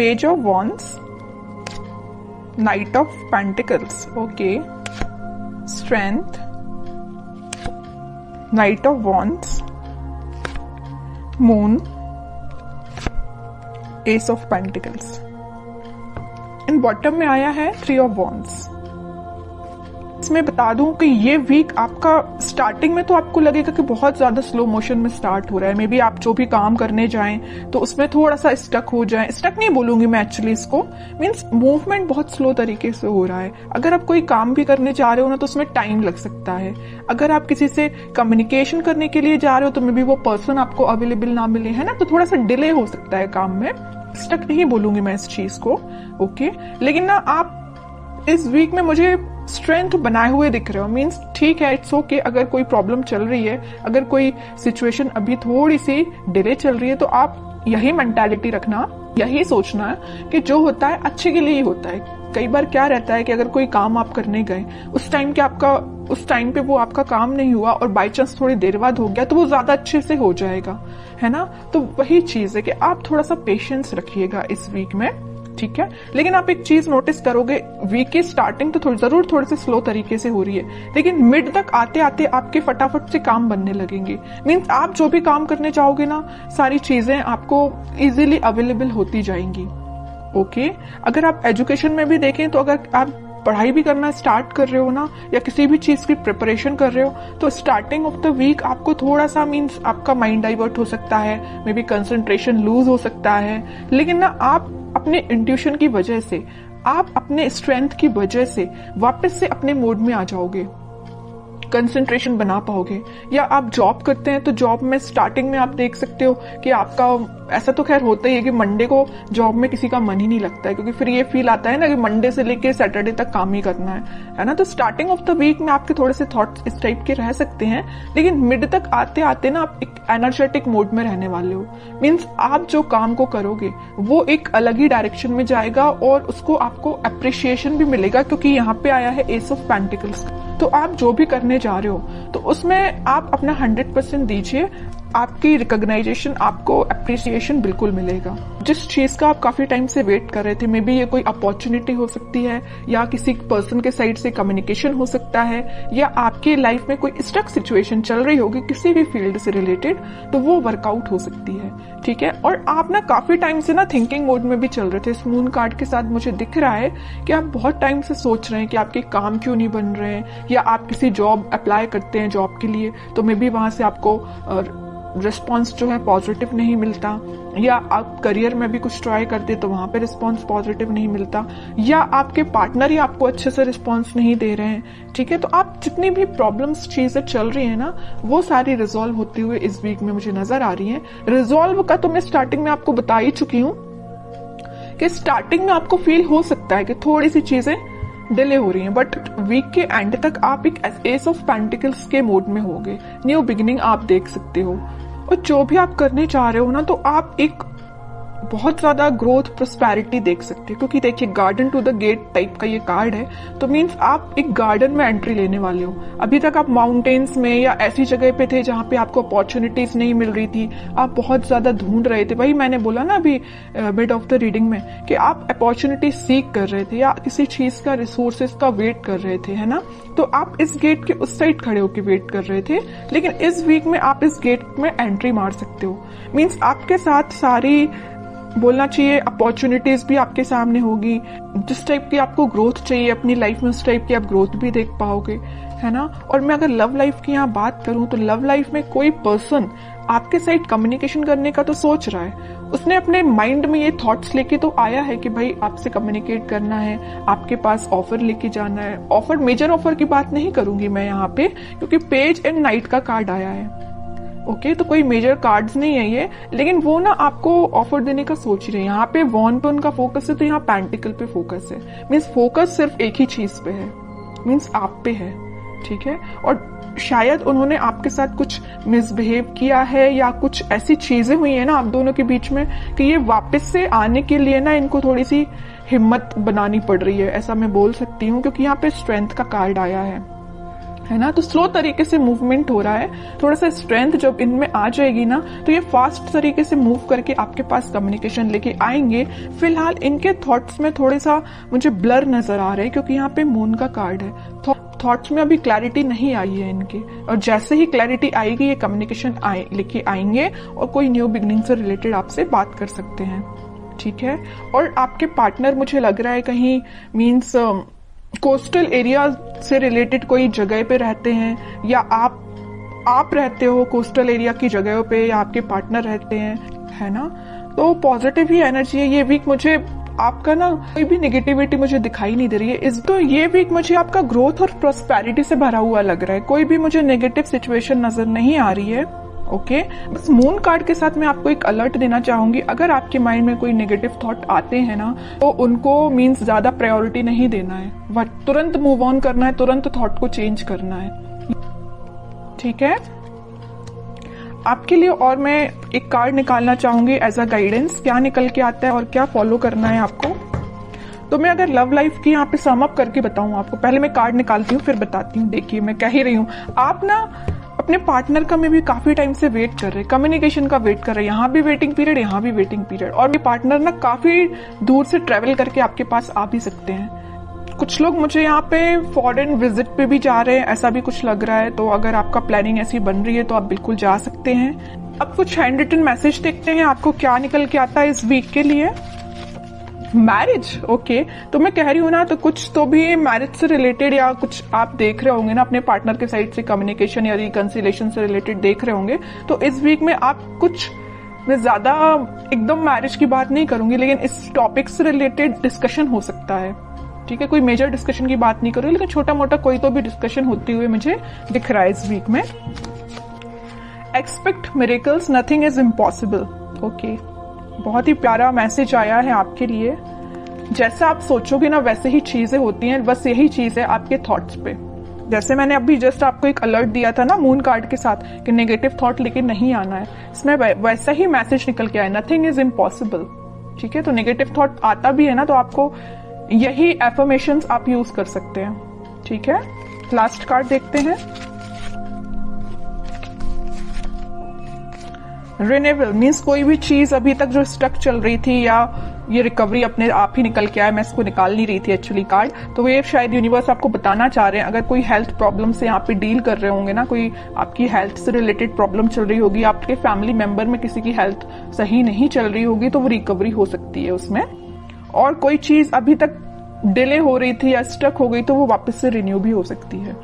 Page of wands, night of pentacles, okay, strength, night of wands, moon, S of pentacles. In bottom में आया है three of wands. इसमें बता दूं कि ये वीक आपका स्टार्टिंग में तो आपको लगेगा कि बहुत ज्यादा स्लो मोशन में स्टार्ट हो रहा है। मे बी आप जो भी काम करने जाएं तो उसमें थोड़ा सा स्टक हो जाए। स्टक नहीं बोलूंगी मैं एक्चुअली इसको, मीन्स मूवमेंट बहुत स्लो तरीके से हो रहा है। अगर आप कोई काम भी करने जा रहे हो ना तो उसमें टाइम लग सकता है। अगर आप किसी से कम्युनिकेशन करने के लिए जा रहे हो तो मे बी वो पर्सन आपको अवेलेबल ना मिले, है ना, तो थोड़ा सा डिले हो सकता है काम में। स्टक नहीं बोलूंगी मैं इस चीज को, ओके। लेकिन ना आप इस वीक में मुझे स्ट्रेंथ बनाए हुए दिख रहे हो, मीन्स ठीक है, इट्स ओके। अगर कोई प्रॉब्लम चल रही है, अगर कोई सिचुएशन अभी थोड़ी सी डिले चल रही है, तो आप यही मेंटालिटी रखना, यही सोचना है कि जो होता है अच्छे के लिए ही होता है। कई बार क्या रहता है कि अगर कोई काम आप करने गए, उस टाइम पे वो आपका काम नहीं हुआ और बाई चांस थोड़ी देर बाद हो गया तो वो ज्यादा अच्छे से हो जाएगा, है ना। तो वही चीज है कि आप थोड़ा सा पेशेंस रखिएगा इस वीक में, ठीक है। लेकिन आप एक चीज नोटिस करोगे, वीक की स्टार्टिंग तो जरूर थोड़ी सी स्लो तरीके से हो रही है, लेकिन मिड तक आते आते आपके फटाफट से काम बनने लगेंगे। मीन्स आप जो भी काम करने चाहोगे ना, सारी चीजें आपको इजीली अवेलेबल होती जाएंगी, ओके। अगर आप एजुकेशन में भी देखें तो अगर आप पढ़ाई भी करना स्टार्ट कर रहे हो ना, या किसी भी चीज की प्रिपरेशन कर रहे हो, तो स्टार्टिंग ऑफ द वीक आपको थोड़ा सा मीन्स आपका माइंड डाइवर्ट हो सकता है, मे बी कंसंट्रेशन लूज हो सकता है। लेकिन ना आप अपने इंट्यूशन की वजह से, आप अपने स्ट्रेंथ की वजह से वापस से अपने मोड में आ जाओगे, कंसंट्रेशन बना पाओगे। या आप जॉब करते हैं तो जॉब में स्टार्टिंग में आप देख सकते हो कि आपका, ऐसा तो खैर होता ही है कि मंडे को जॉब में किसी का मन ही नहीं लगता है, क्योंकि फिर ये फील आता है ना कि मंडे से लेके सैटरडे तक काम ही करना है ना। तो स्टार्टिंग ऑफ द वीक में आपके थोड़े से थॉट्स इस टाइप के रह सकते हैं, लेकिन मिड तक आते आते ना आप एक एनर्जेटिक मोड में रहने वाले हो। मीन्स आप जो काम को करोगे वो एक अलग ही डायरेक्शन में जाएगा और उसको आपको अप्रिशिएशन भी मिलेगा, क्योंकि यहाँ पे आया है एस ऑफ पेंटिकल्स। तो आप जो भी करने जा रहे हो तो उसमें आप अपना 100% दीजिए, आपकी रिकॉग्नाइजेशन, आपको अप्रिसिएशन बिल्कुल मिलेगा। जिस चीज का आप काफी टाइम से वेट कर रहे थे, मे बी ये कोई अपॉर्चुनिटी हो सकती है, या किसी पर्सन के साइड से कम्युनिकेशन हो सकता है, या आपके लाइफ में कोई स्टक सिचुएशन चल रही होगी किसी भी फील्ड से रिलेटेड, तो वो वर्कआउट हो सकती है, ठीक है। और आप ना काफी टाइम से ना थिंकिंग मोड में भी चल रहे थे। इस मून कार्ड के साथ मुझे दिख रहा है कि आप बहुत टाइम से सोच रहे हैं कि आपके काम क्यों नहीं बन रहे हैं, या आप किसी जॉब अप्लाई करते हैं जॉब के लिए तो मे बी वहां से आपको रिस्पॉन्स जो है पॉजिटिव नहीं मिलता, या आप करियर में भी कुछ ट्राई करते तो वहां पे रिस्पॉन्स पॉजिटिव नहीं मिलता, या आपके पार्टनर ही आपको अच्छे से रिस्पॉन्स नहीं दे रहे हैं, ठीक है। तो आप जितनी भी प्रॉब्लम्स चीजें चल रही है ना, वो सारी रिजॉल्व होते हुए इस वीक में मुझे नजर आ रही है। रिजॉल्व का तो मैं स्टार्टिंग में आपको बता ही चुकी हूँ कि स्टार्टिंग में आपको फील हो सकता है कि थोड़ी सी चीजें डिले हो रही हैं, बट वीक के एंड तक आप एक एस ऑफ पेंटिकल्स के मोड में होगे। न्यू बिगिनिंग आप देख सकते हो, और जो भी आप करने चाह रहे हो ना, तो आप एक बहुत ज्यादा ग्रोथ, प्रोस्पेरिटी देख सकते हो। क्योंकि देखिए, garden to the gate type का ये कार्ड है, तो मीन्स आप एक गार्डन में एंट्री लेने वाले हो। अभी तक आप माउंटेन्स में या ऐसी जगह पे थे जहां पे आपको अपॉर्चुनिटीज नहीं मिल रही थी, आप बहुत ज्यादा ढूंढ रहे थे। वही मैंने बोला ना अभी मिड ऑफ द रीडिंग में कि आप अपॉर्चुनिटी सीख कर रहे थे, या किसी चीज का, रिसोर्सेज का वेट कर रहे थे, है ना। तो आप इस गेट के उस साइड खड़े होकर वेट कर रहे थे, लेकिन इस वीक में आप इस गेट में एंट्री मार सकते हो। मीन्स आपके साथ सारी, बोलना चाहिए, अपॉर्चुनिटीज भी आपके सामने होगी। जिस टाइप की आपको ग्रोथ चाहिए अपनी लाइफ में, उस टाइप की आप ग्रोथ भी देख पाओगे, है ना। और मैं अगर लव लाइफ की यहाँ बात करूं तो लव लाइफ में कोई पर्सन आपके साथ कम्युनिकेशन करने का तो सोच रहा है, उसने अपने माइंड में ये थॉट्स लेके तो आया है कि भाई आपसे कम्युनिकेट करना है, आपके पास ऑफर लेके जाना है। ऑफर, मेजर ऑफर की बात नहीं करूंगी मैं यहाँ पे, क्योंकि पेज एंड नाइट का कार्ड आया है, ओके। तो कोई मेजर कार्ड्स नहीं है ये, लेकिन वो ना आपको ऑफर देने का सोच रहे हैं। यहाँ पे वॉन पे उनका फोकस है, तो यहाँ पेंटिकल पे फोकस है। मीन्स फोकस सिर्फ एक ही चीज पे है, मीन्स आप पे है, ठीक है। और शायद उन्होंने आपके साथ कुछ मिसबिहेव किया है, या कुछ ऐसी चीजें हुई है ना आप दोनों के बीच में कि ये वापस से आने के लिए ना इनको थोड़ी सी हिम्मत बनानी पड़ रही है, ऐसा मैं बोल सकती हूँ। क्योंकि यहाँ पे स्ट्रेंथ का कार्ड आया है है ना। तो स्लो तरीके से मूवमेंट हो रहा है, थोड़ा सा स्ट्रेंथ जब इनमें आ जाएगी ना तो ये फास्ट तरीके से मूव करके आपके पास कम्युनिकेशन लेके आएंगे। फिलहाल इनके थॉट्स में थोड़े सा मुझे ब्लर नजर आ रहे हैं, क्योंकि यहाँ पे मून का कार्ड है। थॉट्स में अभी क्लैरिटी नहीं आई है इनके, और जैसे ही क्लैरिटी आएगी ये कम्युनिकेशन लेके आएंगे और कोई न्यू बिगनिंग से रिलेटेड आपसे बात कर सकते हैं, ठीक है। और आपके पार्टनर मुझे लग रहा है कहीं मीन्स कोस्टल एरिया से रिलेटेड कोई जगह पे रहते हैं, या आप रहते हो कोस्टल एरिया की जगहों पे, या आपके पार्टनर रहते हैं, है ना। तो पॉजिटिव ही एनर्जी है ये वीक। मुझे आपका ना कोई भी नेगेटिविटी मुझे दिखाई नहीं दे रही है तो ये वीक मुझे आपका ग्रोथ और प्रॉस्पेरिटी से भरा हुआ लग रहा है। कोई भी मुझे नेगेटिव सिचुएशन नजर नहीं आ रही है, ओके। बस मून कार्ड के साथ मैं आपको एक अलर्ट देना चाहूंगी, अगर आपके माइंड में कोई नेगेटिव थॉट आते हैं ना तो उनको मीन्स ज्यादा प्रायोरिटी नहीं देना है, तुरंत मूव ऑन करना है, तुरंत थॉट को चेंज करना है, ठीक है आपके लिए। और मैं एक कार्ड निकालना चाहूंगी एज अ गाइडेंस, क्या निकल के आता है और क्या फॉलो करना है आपको। तो मैं अगर लव लाइफ की यहाँ पे सम अप करके बताऊं आपको, पहले मैं कार्ड निकालती हूँ फिर बताती हूँ। देखिए मैं कह ही रही हूँ, आप ना अपने पार्टनर का में भी काफी टाइम से वेट कर रहे हैं, कम्युनिकेशन का वेट कर रहे हैं, यहाँ भी वेटिंग पीरियड, यहाँ भी वेटिंग पीरियड। और ये पार्टनर ना काफी दूर से ट्रेवल करके आपके पास आ भी सकते हैं। कुछ लोग मुझे यहाँ पे फॉरेन विजिट पे भी जा रहे हैं, ऐसा भी कुछ लग रहा है। तो अगर आपका प्लानिंग ऐसी बन रही है तो आप बिल्कुल जा सकते हैं। अब कुछ हैंड रिटन मैसेज देखते हैं आपको क्या निकल के आता है इस वीक के लिए। Marriage, okay. तो मैं कह रही हूँ ना, तो कुछ तो भी मैरिज से रिलेटेड या कुछ आप देख रहे होंगे ना, अपने पार्टनर के साइड से कम्युनिकेशन या रिकंसिलेशन से रिलेटेड देख रहे होंगे। तो इस वीक में आप कुछ, मैं ज्यादा एकदम मैरिज की बात नहीं करूंगी, लेकिन इस टॉपिक से रिलेटेड डिस्कशन हो सकता है, ठीक है। कोई मेजर डिस्कशन की बात नहीं करूंगी, लेकिन छोटा मोटा कोई तो भी डिस्कशन होती हुई मुझे दिख रहा है इस वीक में। Expect miracles, nothing is impossible, okay. बहुत ही प्यारा मैसेज आया है आपके लिए। जैसा आप सोचोगे ना वैसे ही चीजें होती हैं, बस यही चीज है आपके थॉट्स पे। जैसे मैंने अभी जस्ट आपको एक अलर्ट दिया था ना मून कार्ड के साथ कि नेगेटिव थॉट लेके नहीं आना है, इसमें वैसा ही मैसेज निकल के आया, नथिंग इज इम्पॉसिबल, ठीक है। तो नेगेटिव थॉट आता भी है ना तो आपको यही एफर्मेशंस आप यूज कर सकते हैं, ठीक है। लास्ट कार्ड देखते हैं, रिन्यूअल मीन्स कोई भी चीज अभी तक जो स्टक चल रही थी या ये रिकवरी अपने आप ही निकल के आया, मैं इसको निकाल नहीं रही थी एक्चुअली कार्ड। तो ये शायद यूनिवर्स आपको बताना चाह रहे हैं, अगर कोई हेल्थ प्रॉब्लम से यहाँ पे डील कर रहे होंगे ना, कोई आपकी हेल्थ से रिलेटेड प्रॉब्लम चल रही होगी, आपके फैमिली मेंबर में किसी की हेल्थ सही नहीं चल रही होगी, तो वो रिकवरी हो सकती है उसमें। और कोई चीज अभी तक डिले हो रही थी या स्टक हो गई तो वो वापस से रिन्यू भी हो सकती है।